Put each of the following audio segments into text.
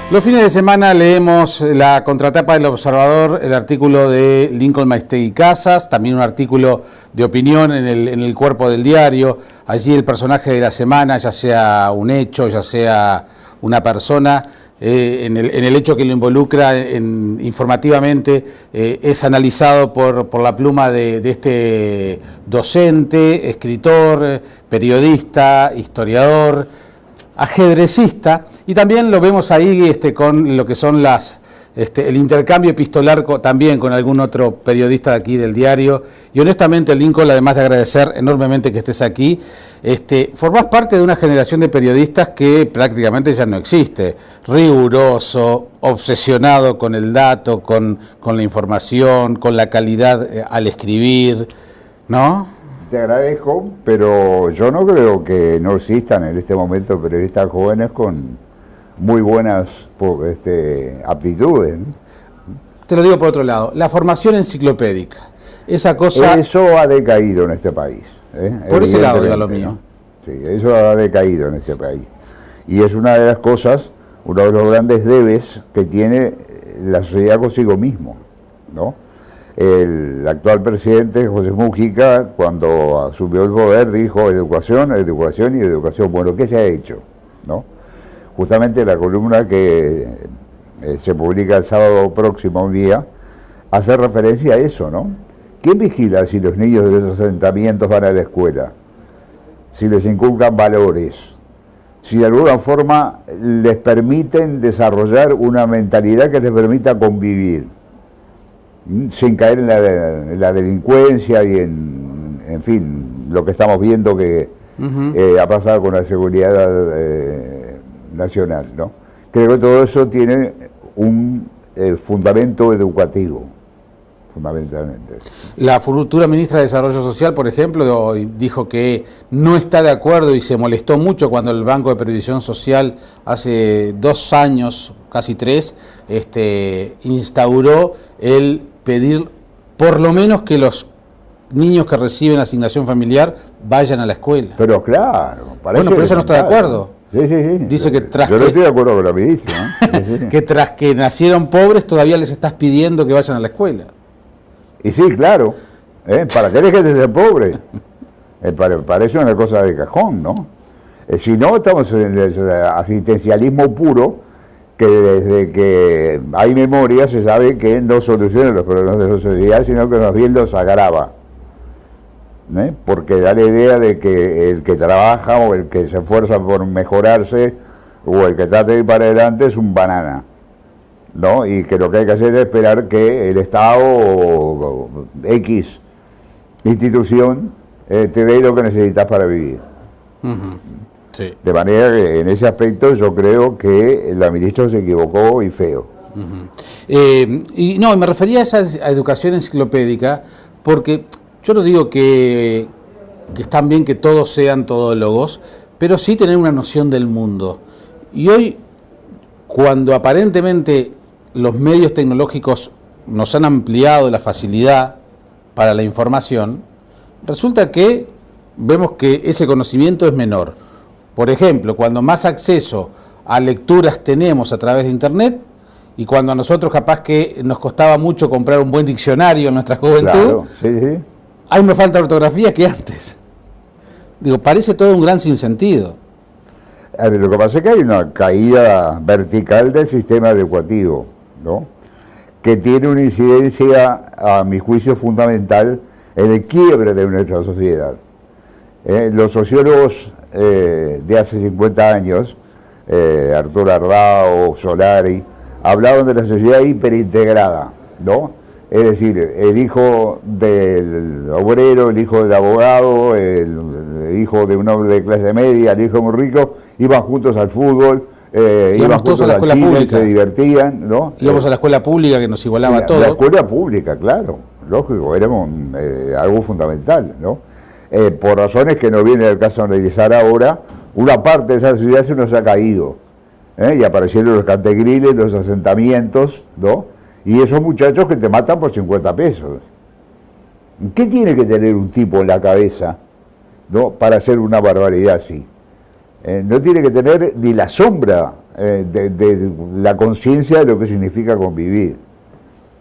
Los fines de semana leemos la contratapa del Observador, el artículo de Lincoln Maestegui Casas, también un artículo de opinión en el cuerpo del diario. Allí el personaje de la semana, ya sea un hecho, ya sea una persona, en el hecho que lo involucra informativamente, es analizado por la pluma de este docente, escritor, periodista, historiador, ajedrecista, y también lo vemos ahí con lo que son el intercambio epistolar también con algún otro periodista de aquí del diario. Y honestamente, Lincoln, además de agradecer enormemente que estés aquí, formás parte de una generación de periodistas que prácticamente ya no existe. Riguroso, obsesionado con el dato, con la información, con la calidad al escribir, ¿no? Te agradezco, pero yo no creo que no existan en este momento periodistas jóvenes con muy buenas aptitudes. Te lo digo por otro lado, la formación enciclopédica, esa cosa... Eso ha decaído en este país. Por ese lado era lo mío. Sí, eso ha decaído en este país. Y es una de las cosas, uno de los grandes debes que tiene la sociedad consigo mismo, ¿no? El actual presidente, José Mújica, cuando asumió el poder, dijo educación, educación y educación. Bueno, ¿qué se ha hecho? ¿No? Justamente la columna que se publica el sábado próximo un día hace referencia a eso, ¿no? ¿Quién vigila si los niños de los asentamientos van a la escuela? Si les inculcan valores, si de alguna forma les permiten desarrollar una mentalidad que les permita convivir, sin caer en la delincuencia y en fin, lo que estamos viendo que ha pasado con la seguridad nacional, ¿no? Creo que todo eso tiene un fundamento educativo, fundamentalmente. La futura ministra de Desarrollo Social, por ejemplo, dijo que no está de acuerdo y se molestó mucho cuando el Banco de Previsión Social hace 2 años, casi 3, instauró el pedir por lo menos que los niños que reciben asignación familiar vayan a la escuela. Pero claro, bueno, pero ella no está de acuerdo. Sí. Dice que yo no estoy de acuerdo con la ministra, ¿no? Sí. Que tras que nacieron pobres todavía les estás pidiendo que vayan a la escuela. Y sí, claro, ¿para qué dejes de ser pobre? Parece una cosa de cajón, ¿no? Si no, estamos en el asistencialismo puro, que desde que hay memoria se sabe que no soluciona los problemas de la sociedad, sino que más bien los agrava. Porque da la idea de que el que trabaja o el que se esfuerza por mejorarse o el que trata de ir para adelante es un banana, ¿no? Y que lo que hay que hacer es esperar que el Estado o X institución te dé lo que necesitas para vivir. Sí. De manera que en ese aspecto yo creo que la ministra se equivocó y feo. Y me refería a esa educación enciclopédica porque yo no digo que están bien que todos sean todólogos, pero sí tener una noción del mundo. Y hoy, cuando aparentemente los medios tecnológicos nos han ampliado la facilidad para la información, resulta que vemos que ese conocimiento es menor. Por ejemplo, cuando más acceso a lecturas tenemos a través de Internet y cuando a nosotros capaz que nos costaba mucho comprar un buen diccionario en nuestra juventud, claro, sí. Hay más falta de ortografía que antes. Digo, parece todo un gran sinsentido. A ver, lo que pasa es que hay una caída vertical del sistema educativo, ¿no? Que tiene una incidencia, a mi juicio, fundamental en el quiebre de nuestra sociedad. Los sociólogos de hace 50 años, Arturo Ardao, Solari, hablaban de la sociedad hiperintegrada, ¿no? Es decir, el hijo del obrero, el hijo del abogado, el hijo de un hombre de clase media, el hijo de un rico, iban juntos al fútbol, iban juntos al cine, se divertían, ¿no? Íbamos a la escuela pública que nos igualaba todo. La escuela pública, claro, lógico, éramos algo fundamental, ¿no? Por razones que no viene al caso analizar ahora, una parte de esa sociedad se nos ha caído, y aparecieron los cantegriles, los asentamientos, ¿no? Y esos muchachos que te matan por 50 pesos. ¿Qué tiene que tener un tipo en la cabeza, ¿no? Para hacer una barbaridad así? No tiene que tener ni la sombra de la conciencia de lo que significa convivir.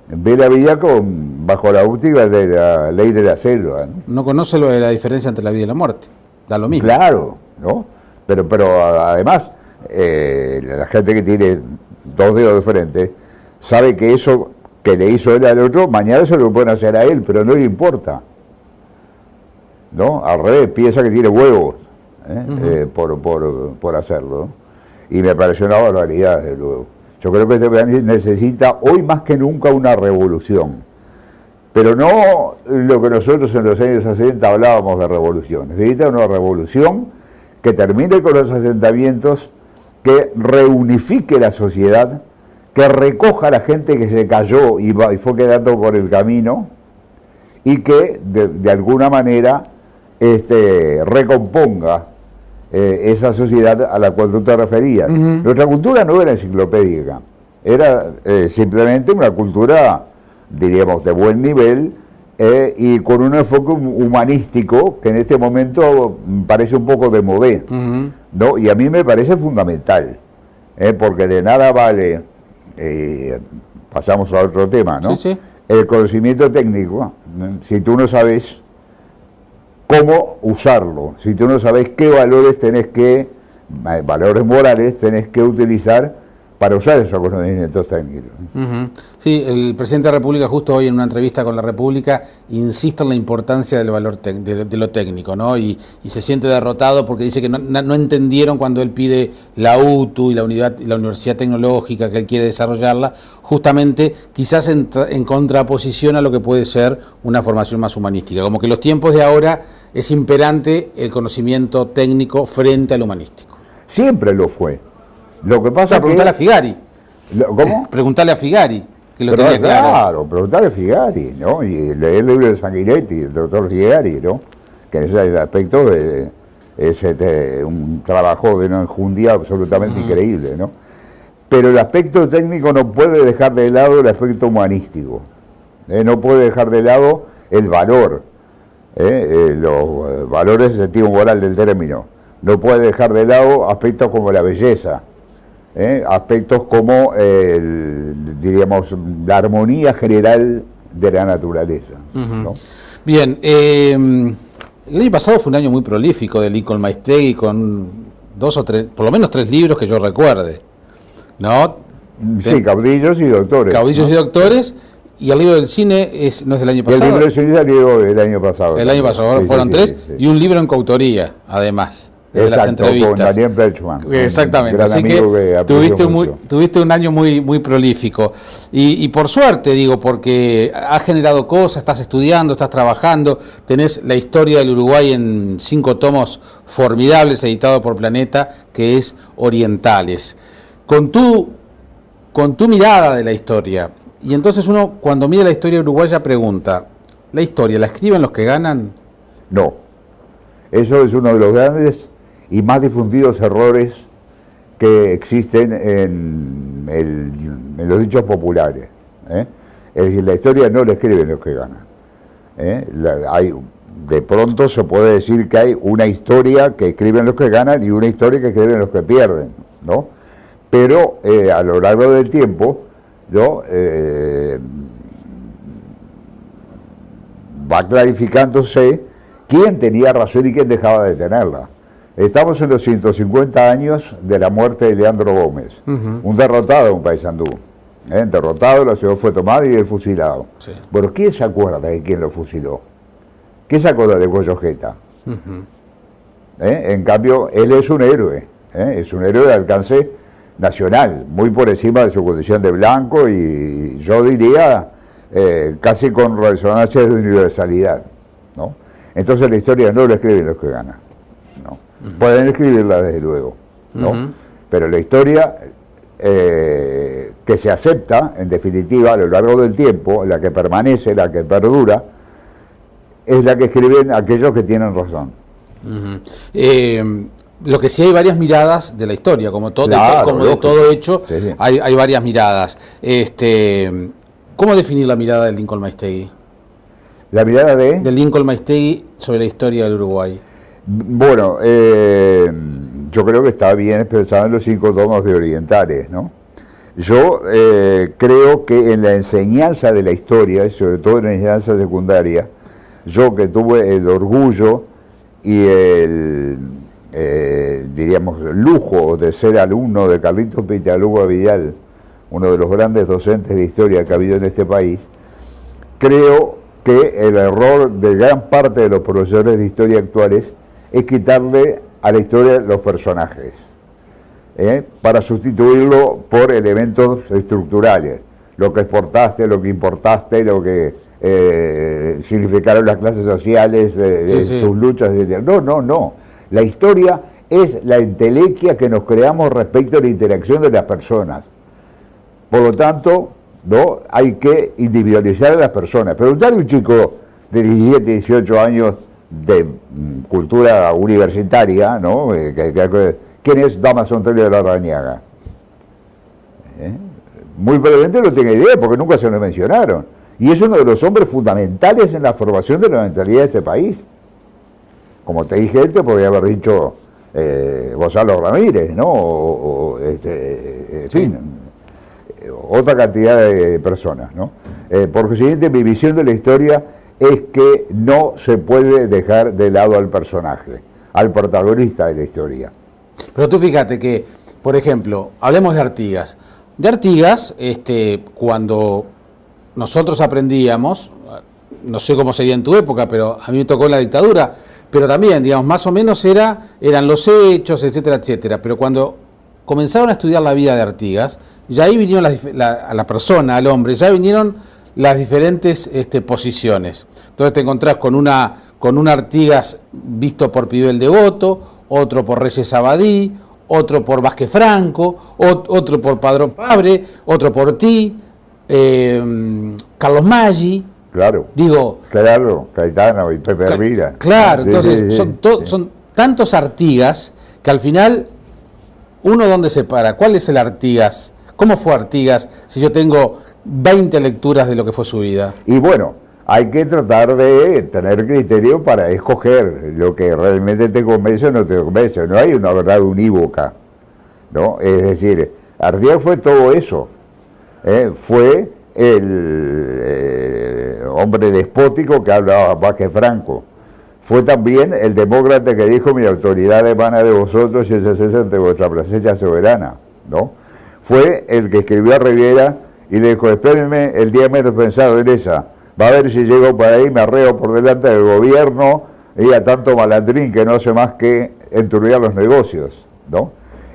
Ve la vida bajo la óptica de la ley de la selva, ¿no? No conoce lo de la diferencia entre la vida y la muerte. Da lo mismo. Claro, ¿no? Pero además, la gente que tiene dos dedos de frente sabe que eso que le hizo él al otro, mañana se lo pueden hacer a él, pero no le importa, ¿no? Al revés, piensa que tiene huevos por hacerlo, ¿no? Y me pareció una barbaridad, desde luego. Yo creo que este país necesita hoy más que nunca una revolución, pero no lo que nosotros en los años 60 hablábamos de revolución. Necesita una revolución que termine con los asentamientos, que reunifique la sociedad, que recoja a la gente que se cayó y fue quedando por el camino, y que de alguna manera recomponga esa sociedad a la cual tú te referías. Nuestra cultura no era enciclopédica, era simplemente una cultura, diríamos, de buen nivel, y con un enfoque humanístico que en este momento parece un poco de modé, ¿no? Y a mí me parece fundamental, porque de nada vale, pasamos a otro tema, ¿no? Sí, sí. El conocimiento técnico, si tú no sabes cómo usarlo, si tú no sabes qué valores valores morales tenés que utilizar para usar esos conocimientos técnicos. Sí, el presidente de la República, justo hoy en una entrevista con la República, insiste en la importancia del valor de lo técnico, ¿no? Y se siente derrotado porque dice que no entendieron cuando él pide la UTU y la Universidad Tecnológica, que él quiere desarrollarla, justamente quizás en contraposición a lo que puede ser una formación más humanística. Como que los tiempos de ahora es imperante el conocimiento técnico frente al humanístico. Siempre lo fue. Lo que pasa es que... Preguntale a Figari. ¿Cómo? Preguntale a Figari, que lo tenía claro. Claro, preguntale a Figari, ¿no? Y leer el libro de Sanguinetti, el doctor Figari, ¿no? Que en ese aspecto es un trabajo de una enjundia absolutamente increíble, ¿no? Pero el aspecto técnico no puede dejar de lado el aspecto humanístico, no puede dejar de lado el valor, los valores de sentido moral del término, no puede dejar de lado aspectos como la belleza, aspectos como, diríamos, la armonía general de la naturaleza, ¿no? Bien, el año pasado fue un año muy prolífico de Lincoln Maistegui, con 2 o 3, por lo menos 3 libros que yo recuerde, ¿no? Sí, Caudillos y Doctores. Caudillos, ¿no? Y Doctores, y el libro del cine no es del año pasado. El libro del cine salió el año pasado. El año pasado, sí, fueron 3, sí. Y un libro en coautoría, además. Exacto, las entrevistas. Con Daniel Belchman. Exactamente, así que tuviste un año muy prolífico. Y por suerte, digo, porque has generado cosas, estás estudiando, estás trabajando, tenés la historia del Uruguay en 5 tomos formidables, editado por Planeta, que es Orientales. Con tu mirada de la historia, y entonces uno cuando mira la historia uruguaya pregunta, ¿la historia la escriben los que ganan? No, eso es uno de los grandes y más difundidos errores que existen en los dichos populares. Es decir, la historia no la escriben los que ganan. De pronto se puede decir que hay una historia que escriben los que ganan y una historia que escriben los que pierden, ¿no? Pero a lo largo del tiempo, ¿no? Va clarificándose quién tenía razón y quién dejaba de tenerla. Estamos en los 150 años de la muerte de Leandro Gómez, un derrotado en Paysandú. Derrotado, la ciudad fue tomada y él fusilado. Sí. Bueno, ¿quién se acuerda de quién lo fusiló? ¿Quién se acuerda de Goyojeta? En cambio, él es un héroe, es un héroe de alcance nacional, muy por encima de su condición de blanco y yo diría casi con resonancia de universalidad, ¿no? Entonces la historia no la escriben los que ganan, ¿no? Pueden escribirla desde luego, ¿no? Pero la historia que se acepta, en definitiva, a lo largo del tiempo, la que permanece, la que perdura, es la que escriben aquellos que tienen razón. Lo que sí hay varias miradas de la historia, como todo, claro, de todo hecho, sí, sí. Hay varias miradas. ¿Cómo definir la mirada de Lincoln Maistegui? ¿La mirada de? De Lincoln Maistegui sobre la historia del Uruguay. Bueno, yo creo que está bien expresado en los 5 tomos de Orientales, ¿no? Yo creo que en la enseñanza de la historia, y sobre todo en la enseñanza secundaria, yo que tuve el orgullo y el, diríamos, lujo de ser alumno de Carlitos Pitaluga Vidal, uno de los grandes docentes de historia que ha habido en este país, creo que el error de gran parte de los profesores de historia actuales es quitarle a la historia los personajes, para sustituirlo por elementos estructurales, lo que exportaste, lo que importaste, lo que significaron las clases sociales, sus luchas, etc. No. La historia es la entelequia que nos creamos respecto a la interacción de las personas. Por lo tanto, ¿no? Hay que individualizar a las personas. Preguntarle a un chico de 17, 18 años de cultura universitaria, ¿no? ¿Quién es Dámaso Antonio de Larrañaga? Muy probablemente no tenga idea, porque nunca se lo mencionaron. Y es uno de los hombres fundamentales en la formación de la mentalidad de este país. Como te dije, te podría haber dicho Gonzalo Ramírez, ¿no? En fin, otra cantidad de personas, ¿no? Por consiguiente, mi visión de la historia es que no se puede dejar de lado al personaje, al protagonista de la historia. Pero tú fíjate que, por ejemplo, hablemos de Artigas. De Artigas, cuando nosotros aprendíamos, no sé cómo sería en tu época, pero a mí me tocó la dictadura, pero también, digamos, más o menos eran los hechos, etcétera, etcétera. Pero cuando comenzaron a estudiar la vida de Artigas, ya ahí vinieron a la persona, al hombre, ya vinieron las diferentes posiciones. Entonces te encontrás con un Artigas visto por Pibel Devoto, otro por Reyes Abadí, otro por Vázquez Franco, otro por Padrón Fabre, otro por ti, Carlos Maggi. Claro. Digo, Claro, Caetano y Pepe Hervira. Claro, entonces son tantos Artigas que al final, ¿uno dónde se para? ¿Cuál es el Artigas? ¿Cómo fue Artigas si yo tengo 20 lecturas de lo que fue su vida? Y bueno, hay que tratar de tener criterio para escoger lo que realmente te convence o no te convence. No hay una verdad unívoca, ¿no? Es decir, Artigas fue todo eso. Fue el hombre despótico que hablaba Vázquez Franco. Fue también el demócrata que dijo: mi autoridad emana de vosotros y ese cese ante vuestra presencia soberana, ¿no? Fue el que escribió a Riviera y le dijo: espérenme el día menos pensado en esa. Va a ver si llego por ahí, me arreo por delante del gobierno y a tanto malandrín que no hace más que enturbiar los negocios, ¿no?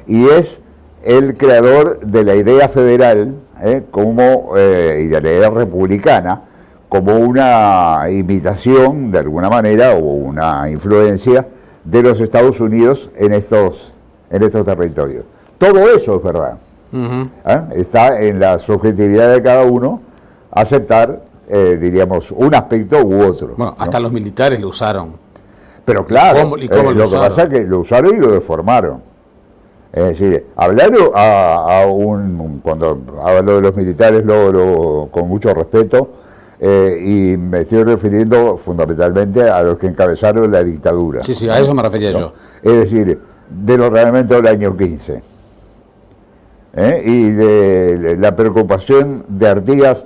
Y es el creador de la idea federal, y de la idea republicana, como una imitación, de alguna manera, o una influencia de los Estados Unidos en estos territorios. Todo eso es verdad. Está en la subjetividad de cada uno aceptar, diríamos, un aspecto u otro. Bueno, hasta los militares lo usaron. Pero claro, ¿Cómo lo lo que pasa es que lo usaron y lo deformaron. Es decir, hablar cuando hablo de los militares con mucho respeto, y me estoy refiriendo fundamentalmente a los que encabezaron la dictadura. Sí, a eso me refería yo. Es decir, de los reglamentos del año 15. Y de la preocupación de Artigas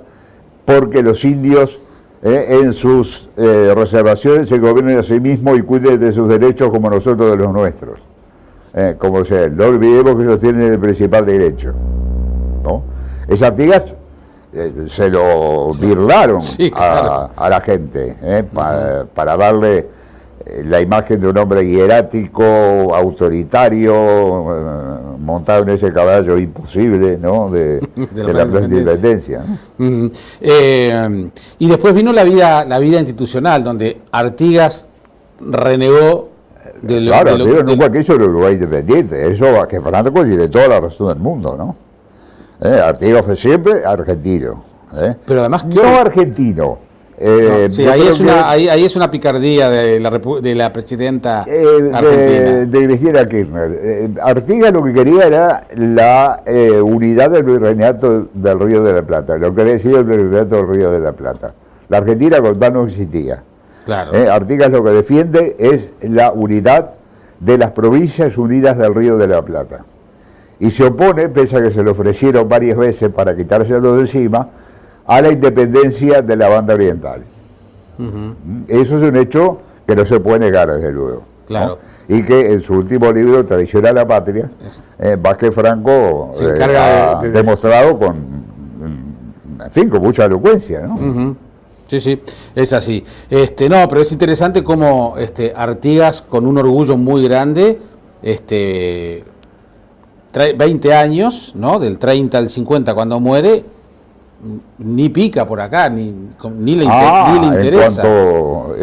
porque los indios en sus reservaciones se gobiernen a sí mismos y cuiden de sus derechos como nosotros de los nuestros. Como sea, no olvidemos que ellos tienen el principal derecho, ¿no? Es Artigas se lo birlaron claro. a la gente, para darle la imagen de un hombre hierático, autoritario, montado en ese caballo imposible, ¿no? de la Plaza de Independencia, ¿no? Y después vino la vida institucional, donde Artigas renegó Artigas nunca quiso el Uruguay independiente. Eso que Franco tiene toda la razón del mundo, ¿no? Artigas fue siempre argentino. Pero además no argentino. Ahí es una picardía de la presidenta argentina. De Cristina Kirchner. Artigas lo que quería era la unidad del virreinato del Río de la Plata, lo que había sido el virreinato del Río de la Plata. La Argentina con tal no existía. Claro. Artigas lo que defiende es la unidad de las Provincias Unidas del Río de la Plata. Y se opone, pese a que se le ofrecieron varias veces para quitárselo de encima, a la independencia de la banda oriental. Eso es un hecho que no se puede negar, desde luego. Claro. ¿No? Y que en su último libro, Traición a la Patria, Vázquez Franco se encarga ha demostrado con, en fin, con mucha elocuencia, ¿no? Sí, sí, es así. No, pero es interesante cómo Artigas, con un orgullo muy grande, 20 años, ¿no? Del 30 al 50 cuando muere, ni pica por acá, ni le interesa. En cuanto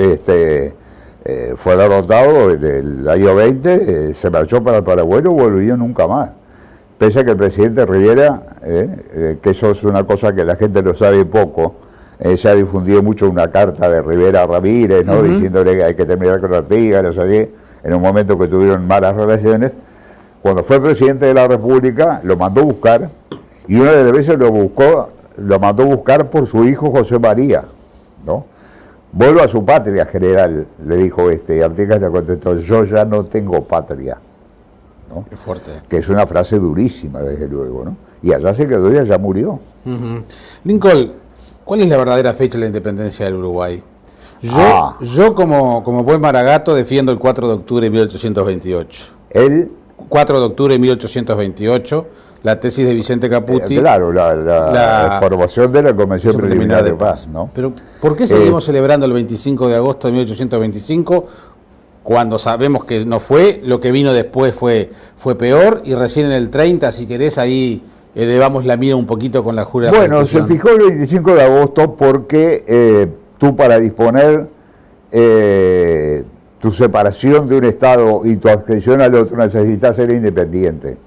fue derrotado en el año 20, se marchó para el Paraguay y no volvió nunca más. Pese a que el presidente Rivera, que eso es una cosa que la gente lo sabe poco, se ha difundido mucho una carta de Rivera a Ramírez, ¿no? Diciéndole que hay que terminar con Artigas, no sé qué, en un momento que tuvieron malas relaciones. Cuando fue presidente de la República, lo mandó buscar, y una de las veces lo mandó buscar por su hijo José María, ¿no? Vuelva a su patria, general, le dijo Artigas le contestó, yo ya no tengo patria, ¿no? Qué fuerte. Que es una frase durísima, desde luego, ¿no? Y allá se quedó y allá murió. Lincoln, ¿cuál es la verdadera fecha de la independencia del Uruguay? Yo como buen maragato, defiendo el 4 de octubre de 1828. ¿El? 4 de octubre de 1828, la tesis de Vicente Caputi. Claro, la formación de la Convención Preliminar de Paz, ¿no? Pero, ¿por qué seguimos celebrando el 25 de agosto de 1825 cuando sabemos que no fue, lo que vino después fue peor, y recién en el 30, si querés, ahí elevamos la mira un poquito con la jura de la Constitución? Se fijó el 25 de agosto porque tú, para disponer tu separación de un Estado y tu adscripción al otro, necesitas ser independiente.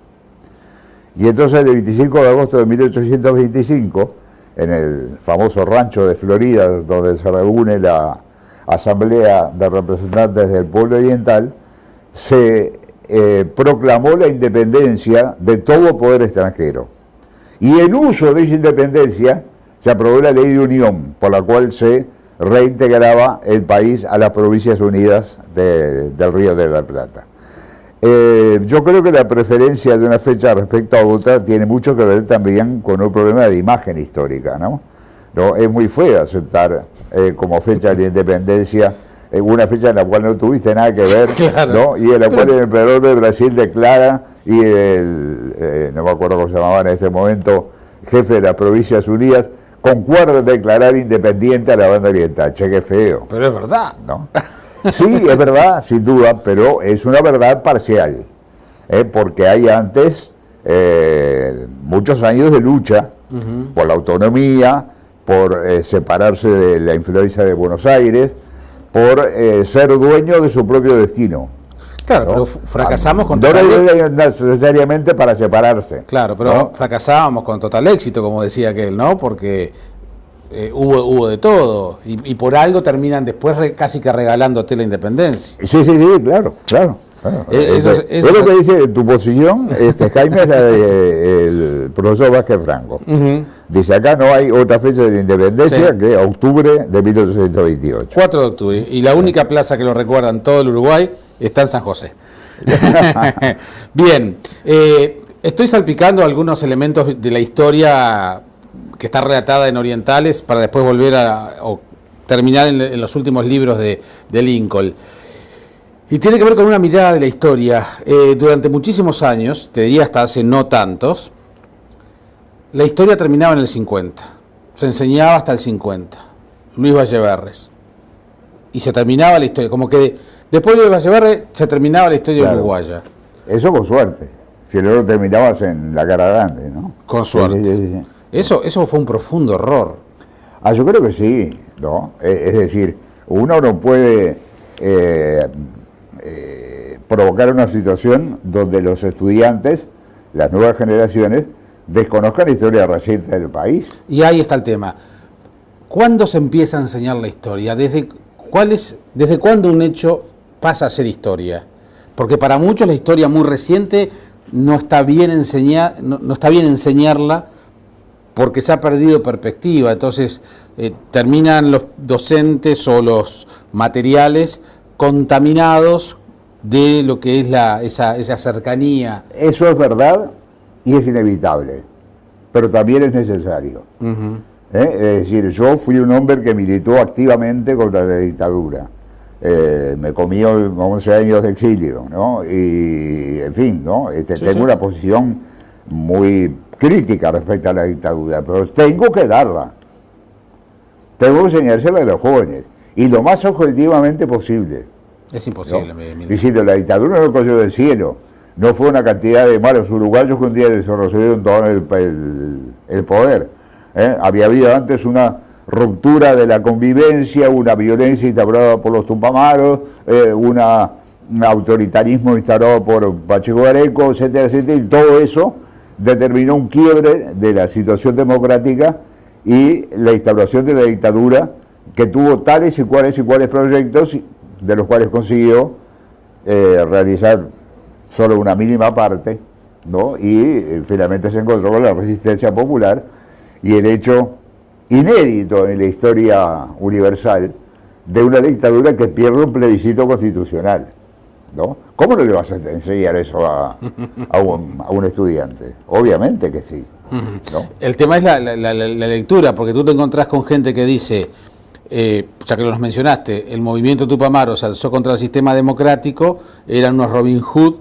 Y entonces el 25 de agosto de 1825, en el famoso rancho de Florida, donde se reúne la Asamblea de Representantes del Pueblo Oriental, se proclamó la independencia de todo poder extranjero. Y en uso de esa independencia se aprobó la Ley de Unión, por la cual se reintegraba el país a las Provincias Unidas del Río de la Plata. Yo creo que la preferencia de una fecha respecto a otra tiene mucho que ver también con un problema de imagen histórica, ¿no? Es muy feo aceptar como fecha de independencia una fecha en la cual no tuviste nada que ver, claro, ¿no? Y en la cual el emperador de Brasil declara, y no me acuerdo cómo se llamaba en este momento, jefe de las Provincias Unidas, concuerda en declarar independiente a la banda oriental. Che, qué feo. Pero es verdad, ¿no? Sí, es verdad, sin duda, pero es una verdad parcial, porque hay antes muchos años de lucha por la autonomía, por separarse de la influencia de Buenos Aires, por ser dueño de su propio destino. Claro, ¿no? Pero fracasamos con total éxito. No necesariamente para separarse. Claro, pero ¿no? Fracasábamos con total éxito, como decía aquel, ¿no? Porque hubo de todo, y por algo terminan después casi que regalándote la independencia. Sí, claro. Eso es lo que dice tu posición, Jaime, es la del profesor Vázquez Franco. Dice, acá no hay otra fecha de independencia que octubre de 1828. 4 de octubre, y la única plaza que lo recuerda en todo el Uruguay está en San José. Bien, estoy salpicando algunos elementos de la historia que está relatada en Orientales para después volver o terminar en los últimos libros de Lincoln. Y tiene que ver con una mirada de la historia. Durante muchísimos años, te diría hasta hace no tantos, la historia terminaba en el 50. Se enseñaba hasta el 50. Luis Valleverres. Y se terminaba la historia. Como que después de Valleverres se terminaba la historia uruguaya. Eso con suerte. Si luego terminabas en la cara grande, ¿no? Con suerte. Sí. Eso fue un profundo error. Yo creo que sí, ¿no? Es decir, uno no puede provocar una situación donde los estudiantes, las nuevas generaciones, desconozcan la historia reciente del país. Y ahí está el tema. ¿Cuándo se empieza a enseñar la historia? ¿Desde cuándo un hecho pasa a ser historia? Porque para muchos la historia muy reciente no está bien enseñarla porque se ha perdido perspectiva. Entonces terminan los docentes o los materiales contaminados de lo que es esa cercanía. Eso es verdad y es inevitable, pero también es necesario. Es decir, yo fui un hombre que militó activamente contra la dictadura. Me comí 11 años de exilio, ¿no? Y, en fin, ¿no? Tengo una posición muy crítica respecto a la dictadura, pero tengo que darla. Tengo que enseñársela a los jóvenes, y lo más objetivamente posible. Es imposible, ¿no? Diciendo, la dictadura no cayó del cielo, no fue una cantidad de malos uruguayos que un día les recibieron todo el poder. Había habido antes una ruptura de la convivencia, una violencia instaurada por los Tupamaros, un autoritarismo instaurado por Pacheco Areco, etcétera, etcétera, y todo eso determinó un quiebre de la situación democrática y la instauración de la dictadura, que tuvo tales y cuales proyectos, de los cuales consiguió realizar solo una mínima parte, ¿no? Y finalmente se encontró con la resistencia popular y el hecho inédito en la historia universal de una dictadura que pierde un plebiscito constitucional, ¿no? ¿Cómo no le vas a enseñar eso a un estudiante? Obviamente que sí, ¿no? El tema es la lectura, porque tú te encontrás con gente que dice, ya que los mencionaste, el movimiento Tupamaro se alzó contra el sistema democrático, eran unos Robin Hood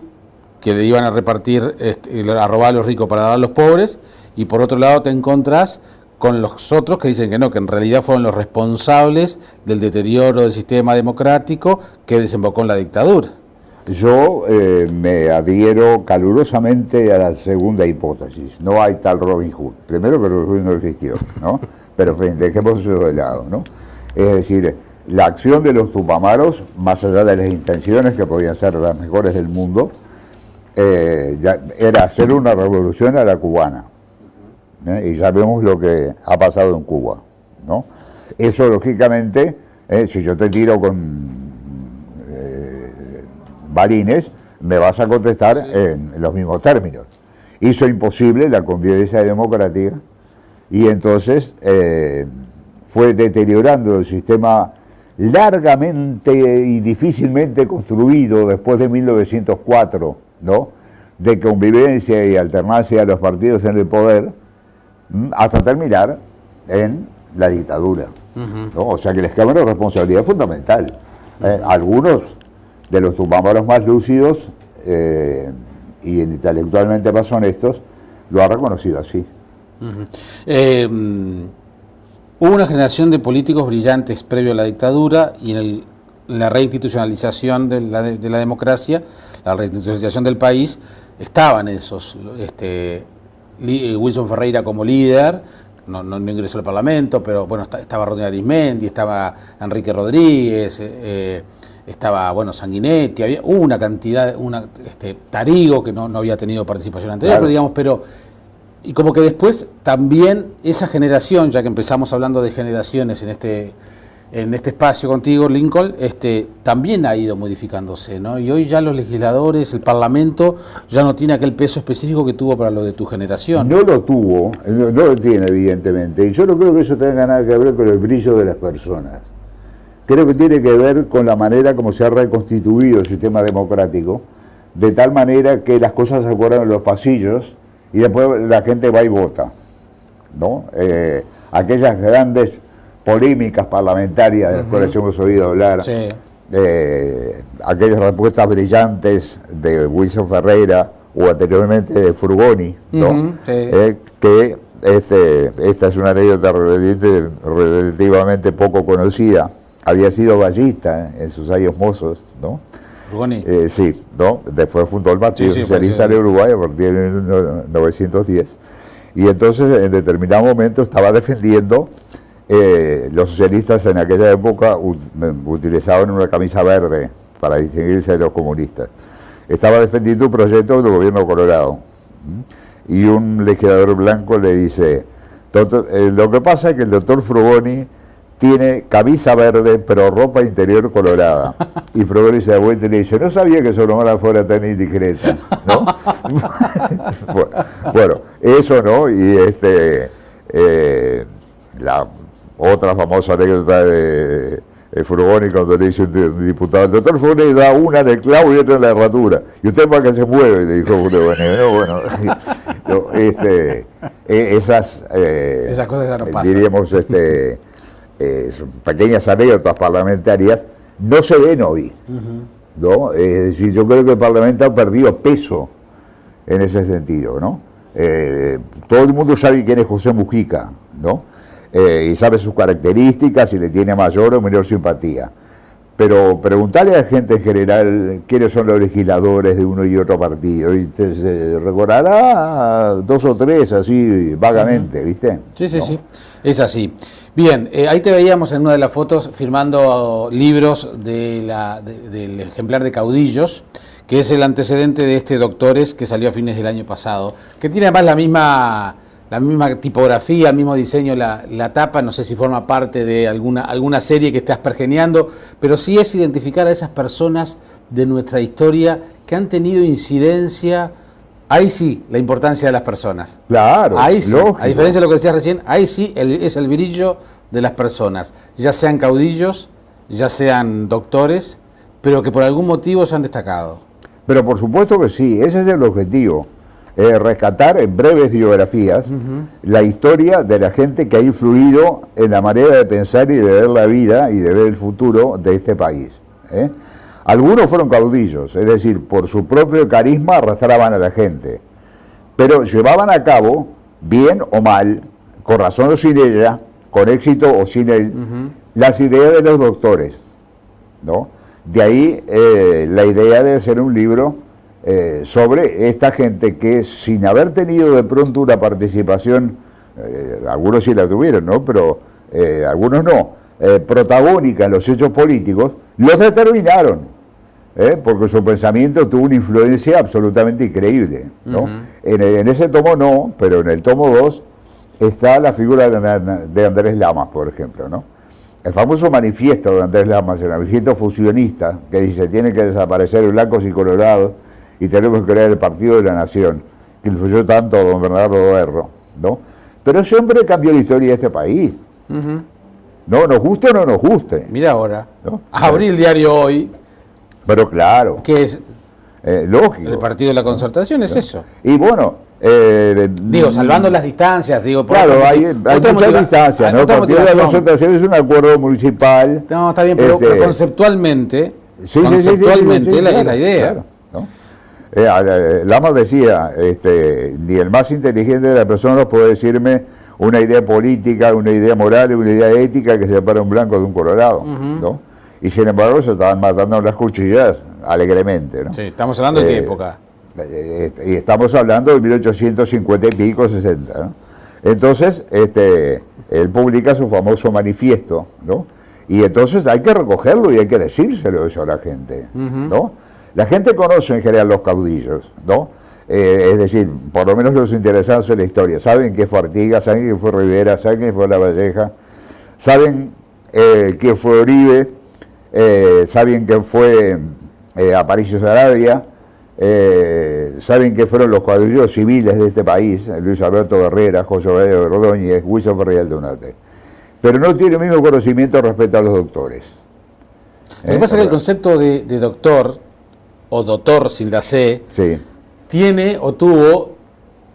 que le iban a repartir, a robar a los ricos para dar a los pobres, y por otro lado te encontrás con los otros que dicen que no, que en realidad fueron los responsables del deterioro del sistema democrático que desembocó en la dictadura. Yo me adhiero calurosamente a la segunda hipótesis. No hay tal Robin Hood. Primero que Robin Hood no existió, ¿no? Pero dejemos eso de lado, ¿no? Es decir, la acción de los Tupamaros, más allá de las intenciones que podían ser las mejores del mundo, era hacer una revolución a la cubana. Y ya vemos lo que ha pasado en Cuba, ¿no? Eso, lógicamente, si yo te tiro con balines, me vas a contestar en los mismos términos. Hizo imposible la convivencia democrática y entonces fue deteriorando el sistema largamente y difícilmente construido después de 1904, ¿no? De convivencia y alternancia de los partidos en el poder, hasta terminar en la dictadura, ¿no? O sea que les cabe una responsabilidad fundamental. Algunos de los Tupamaros más lúcidos y intelectualmente más honestos lo han reconocido así. Hubo una generación de políticos brillantes previo a la dictadura y en la reinstitucionalización de la democracia, la reinstitucionalización del país, estaban esos, Wilson Ferreira como líder, no ingresó al Parlamento, pero bueno, estaba Rodney Arismendi, estaba Enrique Rodríguez, estaba, bueno, Sanguinetti, había una cantidad, Tarigo, que no había tenido participación anterior, claro. pero y como que después también esa generación, ya que empezamos hablando de generaciones en este espacio contigo, Lincoln, también ha ido modificándose, ¿no? Y hoy ya los legisladores, el Parlamento, ya no tiene aquel peso específico que tuvo para lo de tu generación. No lo tuvo, no lo tiene evidentemente, y yo no creo que eso tenga nada que ver con el brillo de las personas. Creo que tiene que ver con la manera como se ha reconstituido el sistema democrático, de tal manera que las cosas se acuerdan en los pasillos y después la gente va y vota, ¿no? Aquellas grandes polémicas parlamentarias de las cuales hemos oído hablar, sí. Aquellas respuestas brillantes de Wilson Ferreira o anteriormente de Frugoni, ¿no? Sí. Que esta es una anécdota relativamente poco conocida. Había sido ballista en sus años mozos, ¿no? Frugoni. Sí, ¿no? Después fundó el Partido Socialista de Uruguay a partir de 1910. Y entonces, en determinado momento, estaba defendiendo, los socialistas en aquella época utilizaban una camisa verde para distinguirse de los comunistas. Estaba defendiendo un proyecto del gobierno colorado. Y un legislador blanco le dice, lo que pasa es que el doctor Frugoni tiene camisa verde, pero ropa interior colorada. Y Frugoni se da vuelta y le dice, no sabía que Solomara fuera tan indiscreta, ¿no? Bueno, eso, ¿no? Y la otra famosa anécdota de Frugoni cuando le dice un diputado, el doctor Frugoni da una en el clavo y otra en la herradura. ¿Y usted para qué se mueve? Le dijo Frugoni. No, bueno, esas cosas ya no pasan. Diríamos, pequeñas anécdotas parlamentarias, no se ven hoy. ¿No? Es decir, yo creo que el Parlamento ha perdido peso en ese sentido, ¿no? Todo el mundo sabe quién es José Mujica, ¿no? Y sabe sus características y le tiene mayor o menor simpatía. Pero preguntarle a la gente en general quiénes son los legisladores de uno y otro partido, y se recordará 2 o 3 así vagamente, ¿viste? Sí, sí, ¿no? sí, es así. Bien, ahí te veíamos en una de las fotos firmando libros del ejemplar de Caudillos, que es el antecedente de este Doctores que salió a fines del año pasado, que tiene además la misma tipografía, el mismo diseño, la tapa. No sé si forma parte de alguna serie que estás pergeneando, pero sí es identificar a esas personas de nuestra historia que han tenido incidencia. Ahí sí, la importancia de las personas. Claro, ahí sí, lógico. A diferencia de lo que decías recién, ahí sí es el brillo de las personas, ya sean caudillos, ya sean doctores, pero que por algún motivo se han destacado. Pero por supuesto que sí, ese es el objetivo. Rescatar en breves biografías la historia de la gente que ha influido en la manera de pensar y de ver la vida y de ver el futuro de este país. Algunos fueron caudillos, es decir, por su propio carisma arrastraban a la gente, pero llevaban a cabo, bien o mal, con razón o sin ella, con éxito o sin él, las ideas de los doctores, ¿no? De ahí la idea de hacer un libro sobre esta gente que, sin haber tenido de pronto una participación, algunos sí la tuvieron, ¿no? Pero algunos no, protagónica en los hechos políticos, los determinaron, porque su pensamiento tuvo una influencia absolutamente increíble, ¿no? En ese tomo no, pero en el tomo 2 está la figura de Andrés Lamas, por ejemplo, ¿no? El famoso manifiesto de Andrés Lamas, el manifiesto fusionista, que dice: tienen que desaparecer blancos y colorados y tenemos que crear el Partido de la Nación, que influyó tanto a don Bernardo Doerro, ¿no? Pero ese hombre cambió la historia de este país. No, nos guste o no nos guste. Mira ahora, ¿no? abrí el diario Hoy. Pero claro. Que es lógico. El Partido de la Concertación, ¿no? Es eso. Y bueno... digo, salvando las distancias, digo... Claro, hay muchas distancias, ¿no? El Partido de la Concertación es un acuerdo municipal. No, está bien, pero conceptualmente, sí, conceptualmente claro, es la idea. Claro, ¿no? Lamas decía, ni el más inteligente de las personas puede decirme una idea política, una idea moral, una idea ética que separa un blanco de un colorado, ¿no? Y sin embargo se estaban matando las cuchillas alegremente, ¿no? Sí, estamos hablando de qué época. Y estamos hablando de 1850 y pico, 60, ¿no? Entonces, él publica su famoso manifiesto, ¿no? Y entonces hay que recogerlo y hay que decírselo eso a la gente, ¿no? La gente conoce en general los caudillos, ¿no? Es decir, por lo menos los interesados en la historia. Saben quién fue Artigas, saben quién fue Rivera, saben quién fue Lavalleja, saben quién fue Oribe, saben quién fue Aparicio Saravia, saben que fueron los caudillos civiles de este país, Luis Alberto Herrera, José Obedero Ordóñez, Wilson Ferrial Donate, pero no tiene el mismo conocimiento respecto a los doctores. Lo que pasa es que el concepto de doctor, o doctor sin la C, sí, tiene o tuvo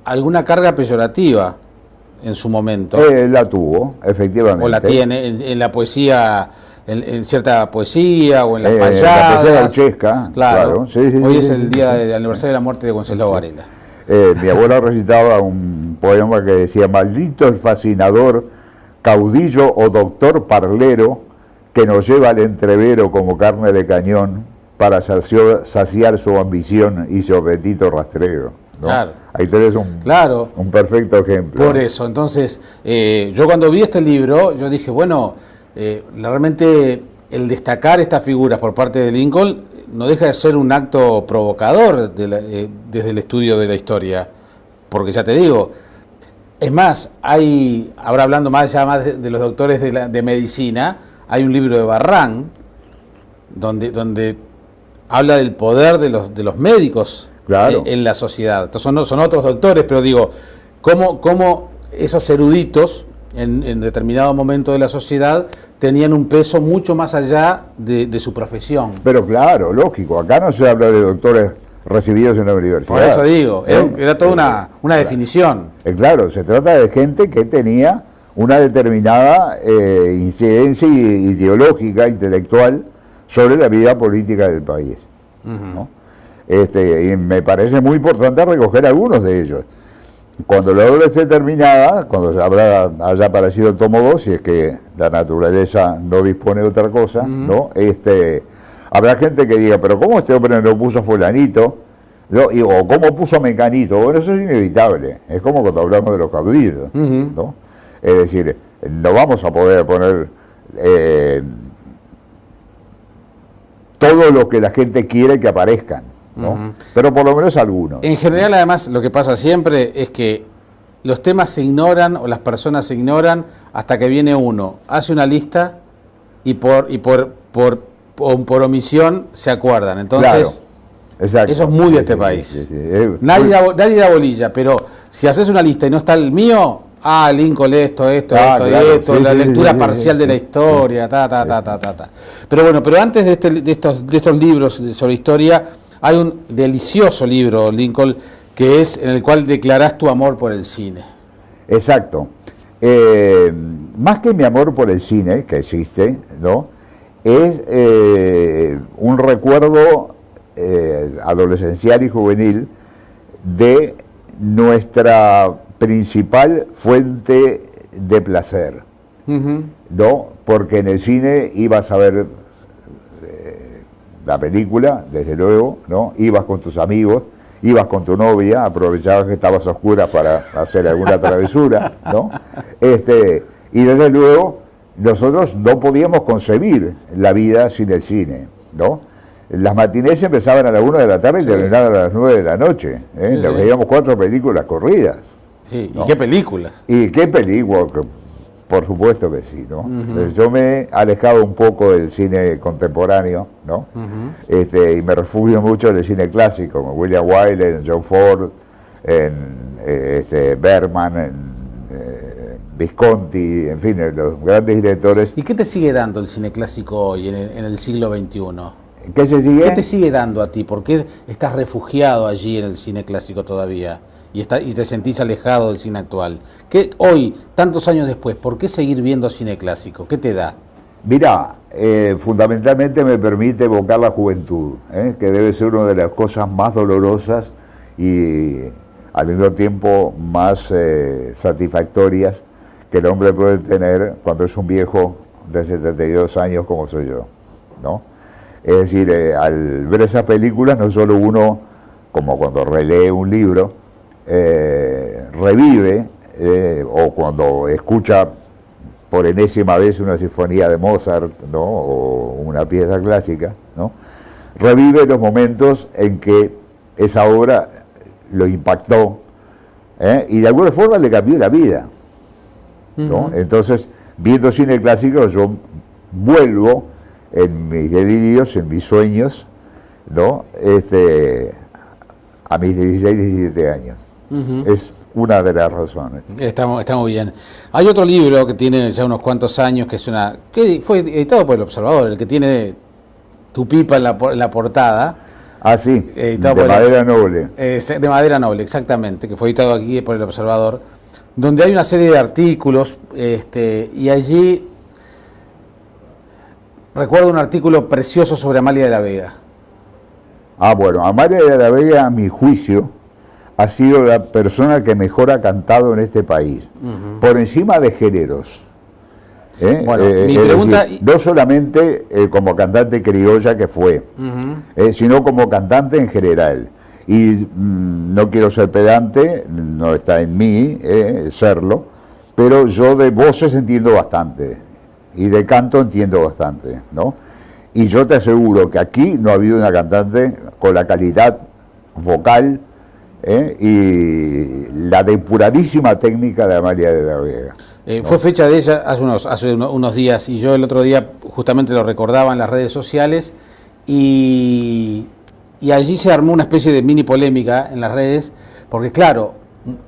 alguna carga peyorativa en su momento. La tuvo, efectivamente. O la tiene en la poesía... En cierta poesía o en las payadas. La poesía gauchesca, claro. Sí, Hoy es el día del aniversario de la muerte de Wenceslao Varela. Mi abuela recitaba un poema que decía: maldito el fascinador, caudillo o doctor parlero, que nos lleva al entrevero como carne de cañón para saciar su ambición y su apetito rastrero, ¿no? Claro. Ahí tenés un perfecto ejemplo. Por eso, entonces, yo cuando vi este libro, yo dije, bueno... realmente el destacar estas figuras por parte de Lincoln no deja de ser un acto provocador desde el estudio de la historia, porque ya te digo, es más, ahora hablando más de los doctores de medicina, hay un libro de Barrán donde habla del poder de los médicos, claro, en la sociedad. Entonces son otros doctores, pero digo, cómo esos eruditos en determinado momento de la sociedad tenían un peso mucho más allá de su profesión. Pero claro, lógico, acá no se habla de doctores recibidos en la universidad. Por eso digo, era toda una definición. Claro, se trata de gente que tenía una determinada incidencia ideológica, intelectual, sobre la vida política del país. ¿No? Y me parece muy importante recoger algunos de ellos. Cuando la obra esté terminada, cuando haya aparecido el tomo 2, si es que la naturaleza no dispone de otra cosa, ¿no? Habrá gente que diga, pero ¿cómo este hombre no puso a fulanito? ¿No? O ¿cómo puso a Mecanito? Bueno, eso es inevitable. Es como cuando hablamos de los caudillos, ¿no? Es decir, no vamos a poder poner todo lo que la gente quiere que aparezcan, ¿no? Pero por lo menos algunos. En general, además, lo que pasa siempre es que los temas se ignoran o las personas se ignoran hasta que viene uno, hace una lista y por omisión se acuerdan. Entonces, claro, exacto, eso es muy de este país. Sí. Nadie da bolilla, pero si haces una lista y no está el mío, Lincoln esto, claro, la lectura parcial de la historia, Pero bueno, pero antes de estos libros sobre historia, hay un delicioso libro, Lincoln, que es en el cual declarás tu amor por el cine. Exacto. Más que mi amor por el cine, que existe, ¿no? Es un recuerdo adolescencial y juvenil de nuestra principal fuente de placer, ¿no? Porque en el cine ibas a ver la película, desde luego, ¿no? Ibas con tus amigos, ibas con tu novia, aprovechabas que estabas a oscuras para hacer alguna travesura, ¿no? Y desde luego nosotros no podíamos concebir la vida sin el cine, ¿no? Las matinés empezaban a las 1 de la tarde y terminaban a las 9 de la noche, Nos veíamos 4 películas corridas. Sí, ¿no? ¿Y qué películas? ¿Y qué películas? Por supuesto que sí, ¿no? Yo me he alejado un poco del cine contemporáneo, ¿no? Y me refugio mucho en el cine clásico, como William Wyler, en John Ford, en Bergman, en Visconti, en fin, en los grandes directores. ¿Y qué te sigue dando el cine clásico hoy, en el siglo XXI? ¿Qué se sigue? ¿Qué te sigue dando a ti? ¿Por qué estás refugiado allí en el cine clásico todavía? Y te sentís alejado del cine actual. ¿Qué hoy, tantos años después, por qué seguir viendo cine clásico? ¿Qué te da? Mirá, fundamentalmente me permite evocar la juventud, que debe ser una de las cosas más dolorosas y al mismo tiempo más satisfactorias que el hombre puede tener cuando es un viejo de 72 años como soy yo, ¿no? Es decir, al ver esas películas no solo uno, como cuando relee un libro, revive, o cuando escucha por enésima vez una sinfonía de Mozart, ¿no? O una pieza clásica, ¿no? Revive los momentos en que esa obra lo impactó, y de alguna forma le cambió la vida, ¿no? Entonces, viendo cine clásico, yo vuelvo en mis delirios, en mis sueños, ¿no? A mis 16, 17 años. Es una de las razones. Está muy bien. Hay otro libro que tiene ya unos cuantos años, que fue editado por El Observador, el que tiene tu pipa en la portada. Ah, sí, de madera noble. De madera noble, exactamente, que fue editado aquí por El Observador, donde hay una serie de artículos, y allí recuerdo un artículo precioso sobre Amalia de la Vega. Ah, bueno, Amalia de la Vega, a mi juicio, ha sido la persona que mejor ha cantado en este país, por encima de géneros. Bueno, mi pregunta... decir, no solamente como cantante criolla que fue, sino como cantante en general. Y no quiero ser pedante, no está en mí serlo, pero yo de voces entiendo bastante, y de canto entiendo bastante, ¿no? Y yo te aseguro que aquí no ha habido una cantante con la calidad vocal y la depuradísima técnica de Amalia de la Vega. ¿No? Fue fecha de ella hace unos días, y yo el otro día justamente lo recordaba en las redes sociales, y allí se armó una especie de mini polémica en las redes, porque claro,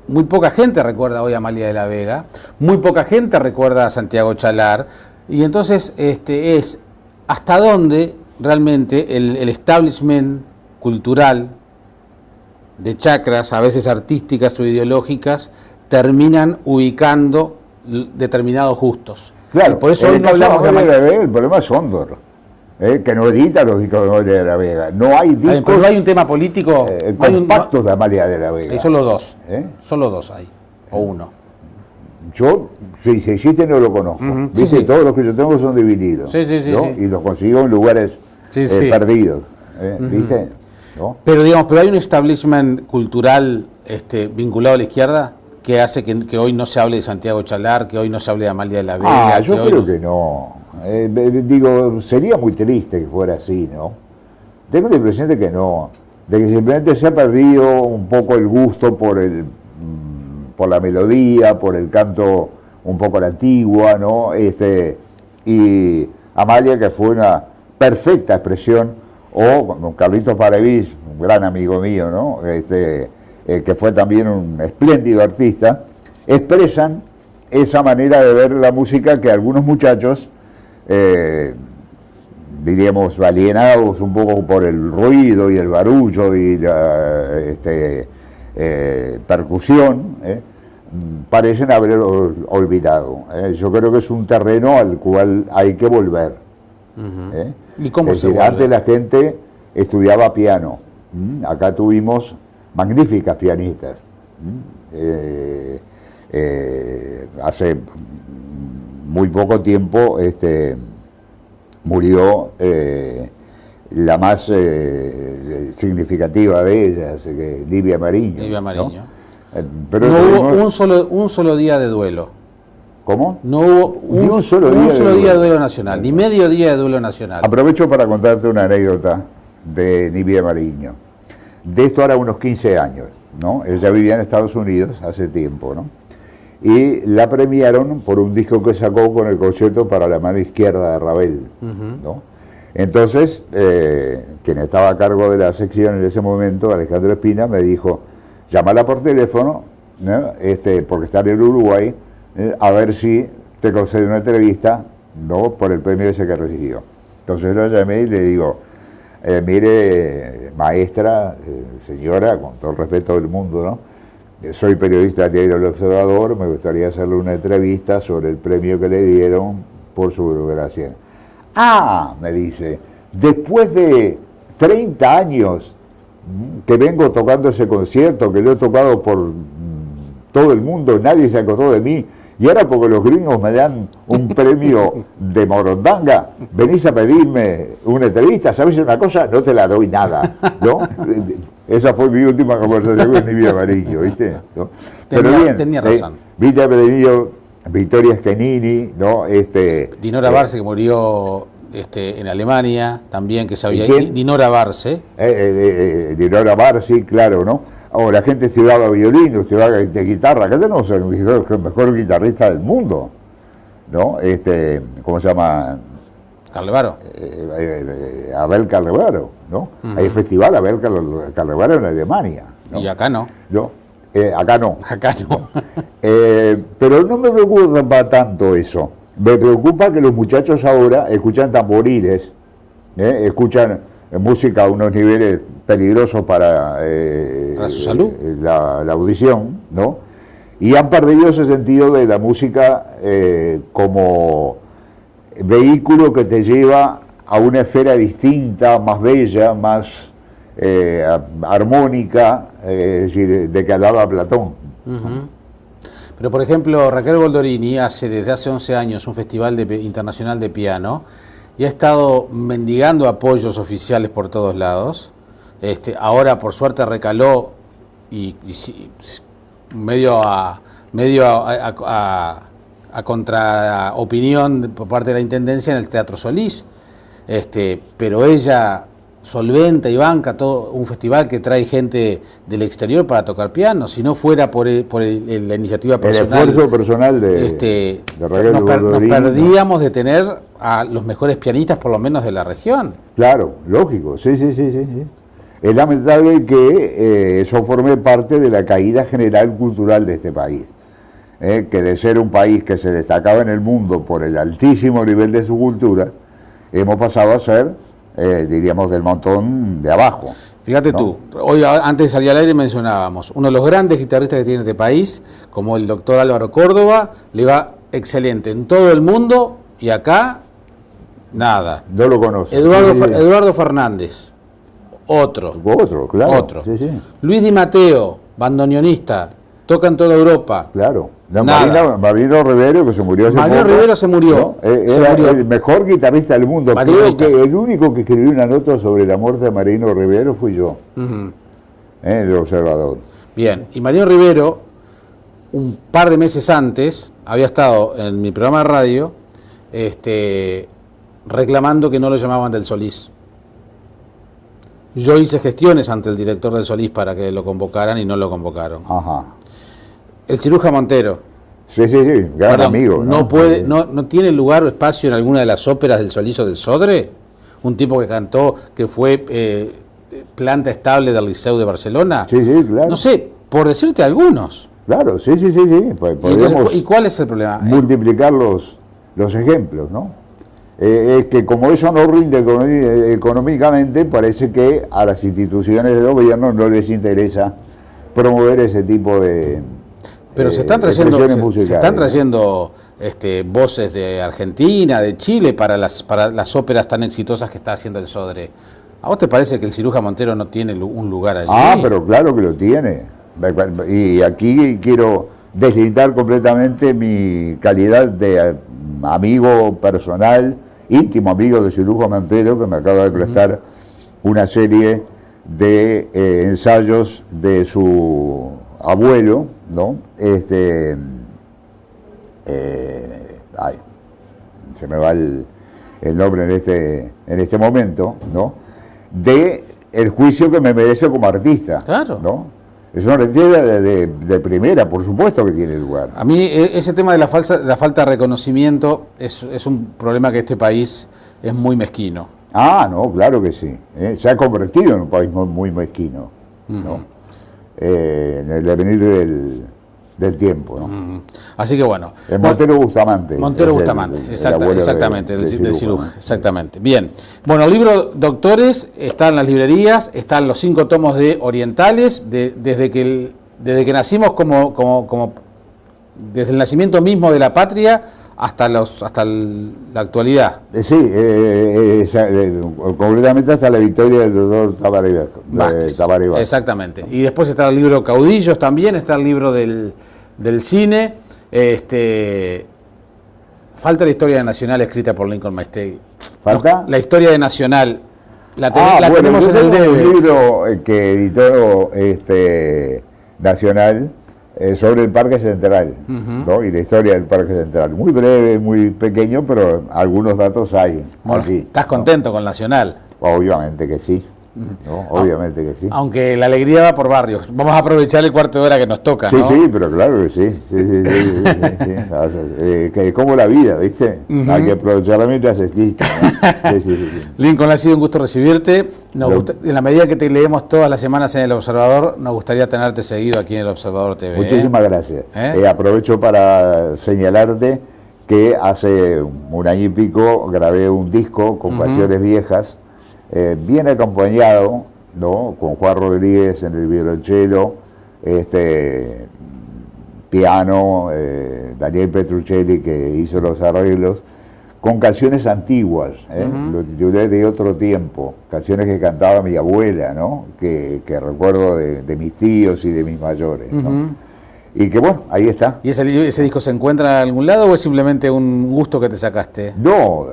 muy poca gente recuerda hoy a Amalia de la Vega, muy poca gente recuerda a Santiago Chalar, Y entonces es hasta dónde realmente el establishment cultural de chacras, a veces artísticas o ideológicas, terminan ubicando determinados gustos. Claro, y por eso hoy no hablamos de la Vega, el problema es Hóndor, que no edita los discos de la Vega. No hay discos. Pero no hay un tema político. Compactos de Amalia de la Vega. Hay solo dos. Solo dos hay. O uno. Yo, si existe, no lo conozco. ¿Viste? Sí. Todos los que yo tengo son divididos. Sí, ¿no? Y los consigo en lugares perdidos. ¿Viste? ¿No? Pero hay un establishment cultural vinculado a la izquierda que hace que hoy no se hable de Santiago Chalar, que hoy no se hable de Amalia de la Vega. Yo creo que no. Digo, sería muy triste que fuera así, ¿no? Tengo la impresión de que no. De que simplemente se ha perdido un poco el gusto por la melodía, por el canto un poco a la antigua, ¿no? Y Amalia, que fue una perfecta expresión, o Carlitos Paravís, un gran amigo mío, ¿no? Que fue también un espléndido artista, expresan esa manera de ver la música que algunos muchachos, diríamos, alienados un poco por el ruido y el barullo y la percusión, parecen haber olvidado. Yo creo que es un terreno al cual hay que volver. ¿Y cómo se vuelve? Antes la gente estudiaba piano. Acá tuvimos magníficas pianistas. Hace muy poco tiempo murió la más significativa de ellas, Livia Mariño. Livia Mariño. ¿no? Pero no hubo un solo día de duelo. ¿Cómo? No hubo un solo día de duelo nacional, ni medio día de duelo nacional. Aprovecho para contarte una anécdota de Livia Mariño. De esto ahora unos 15 años, ¿no? Ella vivía en Estados Unidos hace tiempo, ¿no? Y la premiaron por un disco que sacó con el concierto para la mano izquierda de Ravel, ¿no? Entonces, quien estaba a cargo de la sección en ese momento, Alejandro Espina, me dijo, llámala por teléfono, ¿no? Porque está en el Uruguay, a ver si te concede una entrevista, ¿no? Por el premio ese que recibió. Entonces lo llamé y le digo, mire, maestra, señora, con todo el respeto del mundo, ¿no? Soy periodista del diario El Observador, me gustaría hacerle una entrevista sobre el premio que le dieron por su burocracia. Me dice, después de 30 años que vengo tocando ese concierto, que lo he tocado por todo el mundo, nadie se acordó de mí, y ahora porque los gringos me dan un premio de morondanga, venís a pedirme una entrevista, ¿sabes una cosa? No te la doy nada, ¿no? Esa fue mi última conversación con Livia Mariño, ¿viste? ¿No? Pero bien, tenía razón. Viste, ha tenido Victoria Schenini, ¿no? Dinora Barce, que murió en Alemania, también, que sabía. Dinora Barce. Dinora Barce, claro, ¿no? Ahora, la gente estudiaba violín, estudiaba de guitarra. Acá tenemos el mejor guitarrista del mundo, ¿no? ¿Cómo se llama? Carlevaro. Abel Carlevaro, ¿no? Hay festival Abel Carlevaro en Alemania, ¿no? Y acá no. Acá no. Acá no. Pero no me preocupa tanto eso. Me preocupa que los muchachos ahora escuchan tamboriles, escuchan música a unos niveles peligrosos para su salud, la audición, ¿no? Y han perdido ese sentido de la música como vehículo que te lleva a una esfera distinta, más bella, más armónica, es decir, de que hablaba Platón. Pero, por ejemplo, Raquel Goldorini hace desde hace 11 años un festival internacional de piano y ha estado mendigando apoyos oficiales por todos lados. Ahora, por suerte, recaló y medio a contraopinión por parte de la Intendencia en el Teatro Solís. Pero ella solventa y banca todo un festival que trae gente del exterior para tocar piano. Si no fuera por la iniciativa personal, el esfuerzo personal de Raquel nos perdíamos de tener a los mejores pianistas, por lo menos de la región. Claro, lógico, sí. Es lamentable que eso forme parte de la caída general cultural de este país. que de ser un país que se destacaba en el mundo por el altísimo nivel de su cultura, hemos pasado a ser, diríamos, del montón de abajo. Fíjate, ¿no? Tú, hoy antes de salir al aire mencionábamos, uno de los grandes guitarristas que tiene este país, como el doctor Álvaro Córdoba, le va excelente en todo el mundo y acá, nada. No lo conoce. Eduardo Fernández, otro, claro. Otro. Sí, sí. Luis Di Matteo, bandoneonista, toca en toda Europa. Claro. Marino Rivero, que se murió hace Marino poco, Rivero se murió. ¿no? Era el mejor guitarrista del mundo. Creo que el único que escribió una nota sobre la muerte de Marino Rivero fui yo, El Observador. Bien, y Marino Rivero, un par de meses antes, había estado en mi programa de radio reclamando que no lo llamaban del Solís. Yo hice gestiones ante el director del Solís para que lo convocaran y no lo convocaron. Ajá. El Ciruja Montero. Sí, gran amigo. ¿No tiene lugar o espacio en alguna de las óperas del Solís o del Sodre? Un tipo que cantó, que fue planta estable del Liceu de Barcelona. Sí, claro. No sé, por decirte algunos. Claro, sí. Pues ¿Y cuál es el problema? Multiplicar los ejemplos, ¿no? Es que como eso no rinde económicamente, parece que a las instituciones del gobierno no les interesa promover ese tipo de... Pero se están trayendo voces de Argentina, de Chile, para las óperas tan exitosas que está haciendo el Sodre. ¿A vos te parece que el Ciruja Montero no tiene un lugar allí? Pero claro que lo tiene. Y aquí quiero deslindar completamente mi calidad de amigo personal, íntimo amigo de Ciruja Montero, que me acaba de prestar una serie de ensayos de su abuelo, ¿no? Se me va el nombre en este momento, ¿no? De el juicio que me merece como artista. Claro. ¿No? Es una artista de primera, por supuesto que tiene lugar. A mí ese tema de la falta de reconocimiento es un problema que este país es muy mezquino. No, claro que sí. Se ha convertido en un país muy mezquino, ¿no? En el devenir del tiempo, ¿no? Así que bueno. Montero Bustamante. Montero Bustamante, exactamente, de Ciruja, exactamente. Bien. Bueno, el libro Doctores está en las librerías, están los 5 tomos de Orientales, desde que nacimos desde el nacimiento mismo de la patria hasta la actualidad. Sí, concretamente hasta la victoria del doctor Tabaré Vázquez. Exactamente. Y después está el libro Caudillos también, está el libro del cine. Falta la historia de Nacional escrita por Lincoln Maistegui. ¿Falta? La historia de Nacional. La tenemos en el debe. Un libro que editó Nacional sobre el Parque Central, ¿no? Y la historia del Parque Central. Muy breve, muy pequeño, pero algunos datos hay. Bueno, así, ¿estás contento con Nacional? Obviamente que sí. ¿No? Obviamente que sí. Aunque la alegría va por barrios. Vamos a aprovechar el cuarto de hora que nos toca, ¿no? Sí, pero claro que sí. Que como la vida, ¿viste? Hay que aprovechar mientras existe, ¿no? Lincoln, ha sido un gusto recibirte. En la medida que te leemos todas las semanas en El Observador, nos gustaría tenerte seguido aquí en El Observador TV. Muchísimas gracias. Aprovecho para señalarte que hace un año y pico grabé un disco con canciones viejas, bien acompañado, ¿no? Con Juan Rodríguez en el violonchelo, piano, Daniel Petruccelli, que hizo los arreglos, con canciones antiguas, lo titulé De Otro Tiempo, canciones que cantaba mi abuela, ¿no? Que recuerdo de mis tíos y de mis mayores, ¿no? Y que bueno, ahí está. ¿Y ese disco se encuentra en algún lado o es simplemente un gusto que te sacaste? No,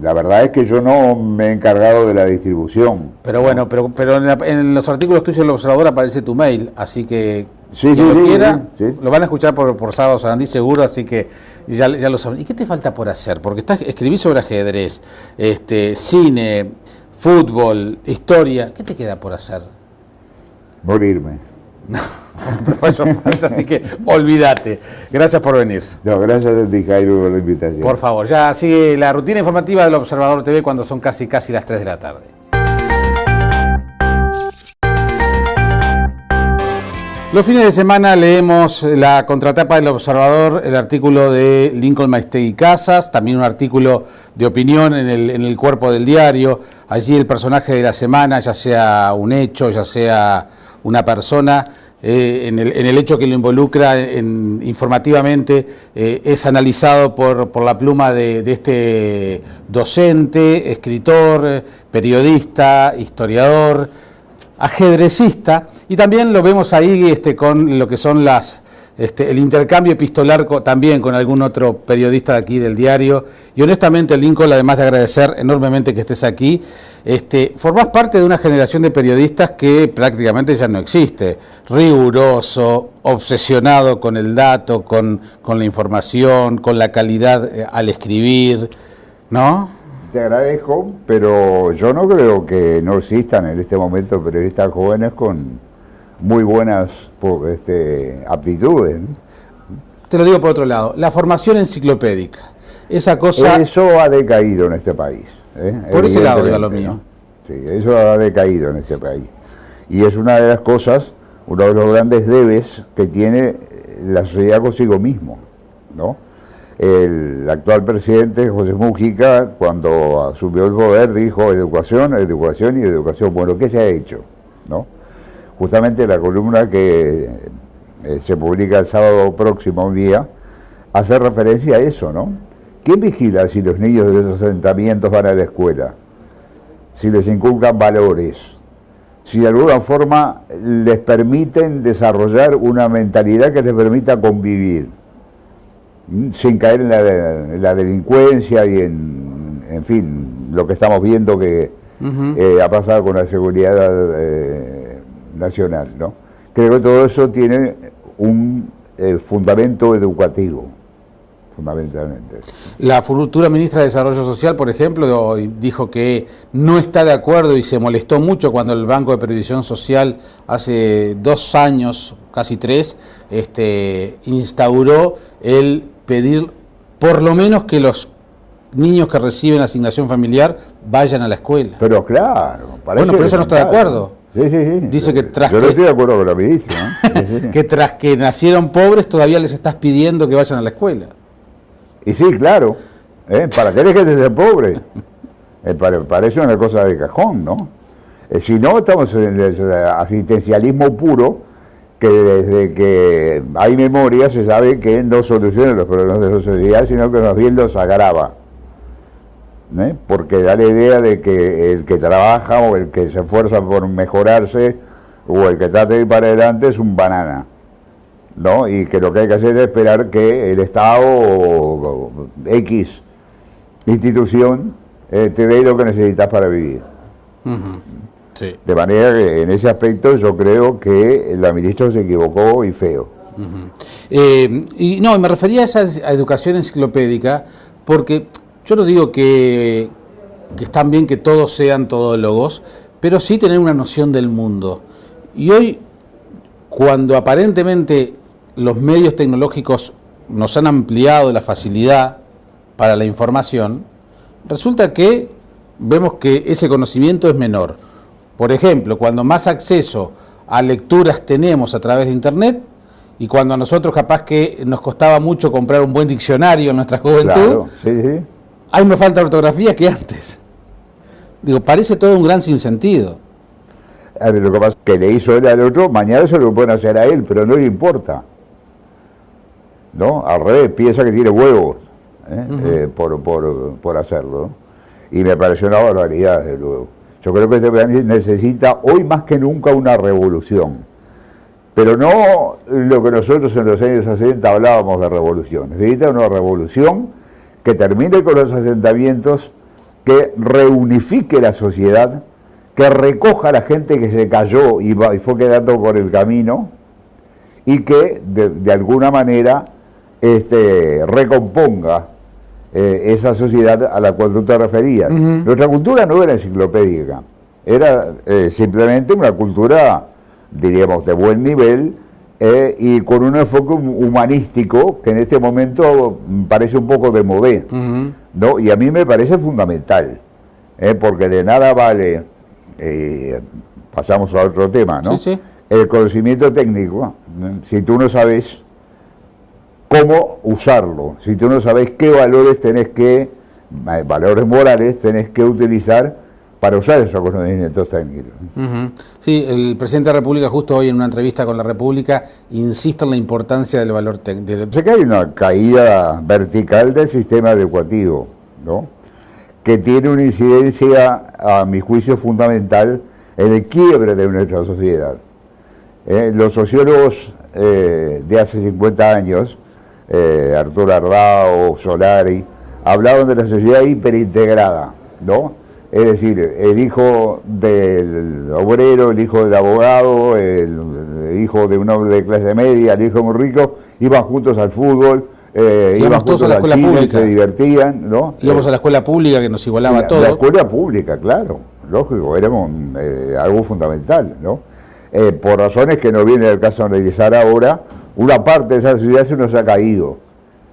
la verdad es que yo no me he encargado de la distribución. Pero bueno, pero en los artículos tuyos del Observador aparece tu mail, así que sí, lo van a escuchar por Sábado Sarandí seguro, así que ya lo saben. ¿Y qué te falta por hacer? Porque escribís sobre ajedrez, cine, fútbol, historia. ¿Qué te queda por hacer? Morirme. No, pero eso falta, así que olvídate. Gracias por venir. No, gracias a ti, Jairo, por la invitación. Por favor, ya sigue la rutina informativa del Observador TV cuando son casi las 3 de la tarde. Los fines de semana leemos la contratapa del Observador, el artículo de Lincoln Maistegui Casas, también un artículo de opinión en el cuerpo del diario. Allí el personaje de la semana, ya sea un hecho, ya sea una persona, en el hecho que lo involucra informativamente, es analizado por la pluma de este docente, escritor, periodista, historiador, ajedrecista, y también lo vemos ahí con lo que son el intercambio epistolar también con algún otro periodista de aquí del diario. Y honestamente, Lincoln, además de agradecer enormemente que estés aquí, formás parte de una generación de periodistas que prácticamente ya no existe, riguroso, obsesionado con el dato, con la información, con la calidad al escribir, ¿no? Te agradezco, pero yo no creo que no existan en este momento periodistas jóvenes con muy buenas aptitudes. Te lo digo por otro lado, la formación enciclopédica, esa cosa... Eso ha decaído en este país. Por ese lado iba lo mío. Sí, eso ha decaído en este país. Y es una de las cosas, uno de los grandes debes que tiene la sociedad consigo mismo, ¿no? El actual presidente, José Mújica, cuando asumió el poder, dijo educación, educación y educación. Bueno, ¿qué se ha hecho? ¿No? Justamente la columna que se publica el sábado próximo día hace referencia a eso, ¿no? ¿Quién vigila si los niños de esos asentamientos van a la escuela? Si les inculcan valores, si de alguna forma les permiten desarrollar una mentalidad que les permita convivir, sin caer en la delincuencia y en fin, lo que estamos viendo que ha pasado con la seguridad nacional, ¿no? Creo que todo eso tiene un fundamento educativo, fundamentalmente. La futura ministra de Desarrollo Social, por ejemplo, dijo que no está de acuerdo y se molestó mucho cuando el Banco de Previsión Social hace 2 años, casi 3, instauró el pedir por lo menos que los niños que reciben asignación familiar vayan a la escuela. Pero claro, bueno, pero eso no está de acuerdo. Sí, sí, sí. Dice que yo no estoy de acuerdo con la ministra, ¿no? Sí, sí. Que tras que nacieron pobres todavía les estás pidiendo que vayan a la escuela. Y sí, claro, ¿para qué dejes de ser pobre? Parece una cosa de cajón, ¿no? Si no, estamos en el asistencialismo puro, que desde que hay memoria se sabe que no soluciona los problemas de la sociedad, sino que más bien los agrava. Porque da la idea de que el que trabaja o el que se esfuerza por mejorarse o el que trata de ir para adelante es un banana, ¿no? Y que lo que hay que hacer es esperar que el Estado o X institución te dé lo que necesitas para vivir. Sí. De manera que en ese aspecto yo creo que la ministra se equivocó y feo. Y me refería a esa educación enciclopédica porque yo no digo que están bien que todos sean todólogos, pero sí tener una noción del mundo. Y hoy, cuando aparentemente los medios tecnológicos nos han ampliado la facilidad para la información, resulta que vemos que ese conocimiento es menor. Por ejemplo, cuando más acceso a lecturas tenemos a través de Internet, y cuando a nosotros capaz que nos costaba mucho comprar un buen diccionario en nuestra juventud, claro, sí, sí. Hay más falta de ortografía que antes. Digo, parece todo un gran sinsentido. Lo que pasa es que le hizo él al otro, mañana se lo pueden hacer a él, pero no le importa. ¿No? Al revés, piensa que tiene huevos por hacerlo. Y me pareció una barbaridad, desde luego. Yo creo que este país necesita hoy más que nunca una revolución. Pero no lo que nosotros en los años 60 hablábamos de revolución. Necesita una revolución que termine con los asentamientos, que reunifique la sociedad, que recoja a la gente que se cayó y fue quedando por el camino, y que de alguna manera recomponga esa sociedad a la cual tú te referías. Nuestra cultura no era enciclopédica, era simplemente una cultura, diríamos, de buen nivel, y con un enfoque humanístico que en este momento parece un poco de modé, ¿no? Y a mí me parece fundamental, porque de nada vale, pasamos a otro tema, ¿no? Sí, sí. el conocimiento técnico, si tú no sabes cómo usarlo, si tú no sabes qué valores valores morales tenés que utilizar para usar esos conocimientos técnicos. Sí, el presidente de la República justo hoy en una entrevista con la República insiste en la importancia del valor técnico. Sé que hay una caída vertical del sistema educativo, ¿no?, que tiene una incidencia, a mi juicio, fundamental en el quiebre de nuestra sociedad. Los sociólogos de hace 50 años, Arturo Ardao, Solari, hablaban de la sociedad hiperintegrada, ¿no? Es decir, el hijo del obrero, el hijo del abogado, el hijo de un hombre de clase media, el hijo muy rico, iban juntos al fútbol, iban juntos a la al escuela cine, pública. se divertían, ¿no? Íbamos a la escuela pública que nos igualaba a todos. La escuela pública, claro, lógico, éramos algo fundamental, ¿no? Por razones que no viene el caso de analizar ahora, una parte de esa sociedad se nos ha caído,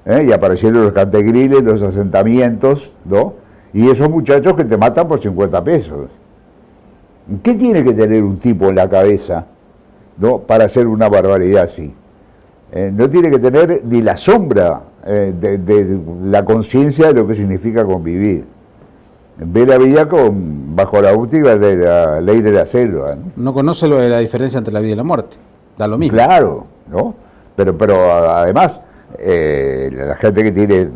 y aparecieron los cantegriles, los asentamientos, ¿no? Y esos muchachos que te matan por 50 pesos. ¿Qué tiene que tener un tipo en la cabeza, ¿no?, para hacer una barbaridad así? No tiene que tener ni la sombra de la conciencia de lo que significa convivir. Ve la vida bajo la óptica de la ley de la selva, ¿no? No conoce lo de la diferencia entre la vida y la muerte. Da lo mismo. Claro, ¿no? Pero además, la gente que tiene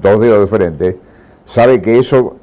dos dedos de frente sabe que eso